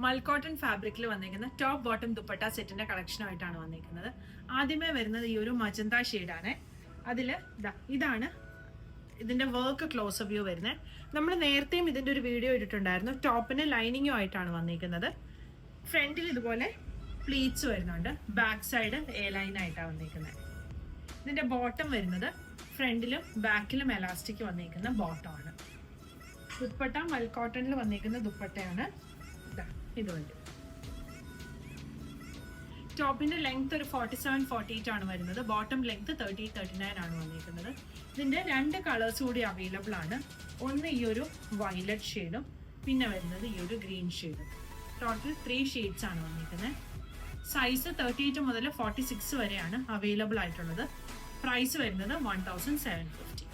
മൽക്കോട്ടൺ ഫാബ്രിക്കിൽ വന്നിരിക്കുന്ന top bottom dupatta സെറ്റിന്റെ കളക്ഷനുമായിട്ടാണ് വന്നിരിക്കുന്നത്. ആദ്യമേ വരുന്നത് ഈ ഒരു മജന്ത ഷെയ്ഡാണ്. അതിൽ ഇതാണ് ഇതിന്റെ വർക്ക് ക്ലോസ് വ്യൂ വരുന്നത്. നമ്മൾ നേരത്തെയും ഇതിന്റെ ഒരു വീഡിയോ ഇട്ടിട്ടുണ്ടായിരുന്നു. ടോപ്പിന് ലൈനിങ്ങും ആയിട്ടാണ് വന്നിരിക്കുന്നത്. ഫ്രണ്ടിൽ ഇതുപോലെ പ്ലീറ്റ്സ് വരുന്നുണ്ട്. ബാക്ക് സൈഡ് എ ലൈൻ ആയിട്ടാണ് വന്നിരിക്കുന്നത്. ഇതിന്റെ ബോട്ടം വരുന്നത് ഫ്രണ്ടിലും ബാക്കിലും എലാസ്റ്റിക് വന്നിരിക്കുന്ന ബോട്ടമാണ്. ദുപ്പട്ട മൽക്കോട്ടണിൽ വന്നിരിക്കുന്ന ദുപ്പട്ടയാണ്. ഇത് വരും. ടോപ്പിന്റെ ലെങ്ത് ഒരു 47-48 ആണ് വരുന്നത്. ബോട്ടം ലെങ്ത് 30-39 ആണ് വന്നിരിക്കുന്നത്. ഇതിന്റെ 2 കളേഴ്സ് കൂടി അവൈലബിൾ ആണ്. ഒന്ന് ഈ ഒരു വയലറ്റ് ഷെയ്ഡും പിന്നെ വരുന്നത് ഈ ഒരു ഗ്രീൻ ഷെയ്ഡും. ടോട്ടൽ 3 ഷെയ്ഡ്സ് ആണ് വന്നിരിക്കുന്നത്. സൈസ് 38 മുതൽ 46 വരെയാണ് അവൈലബിൾ ആയിട്ടുള്ളത്. പ്രൈസ് വരുന്നത് 1750.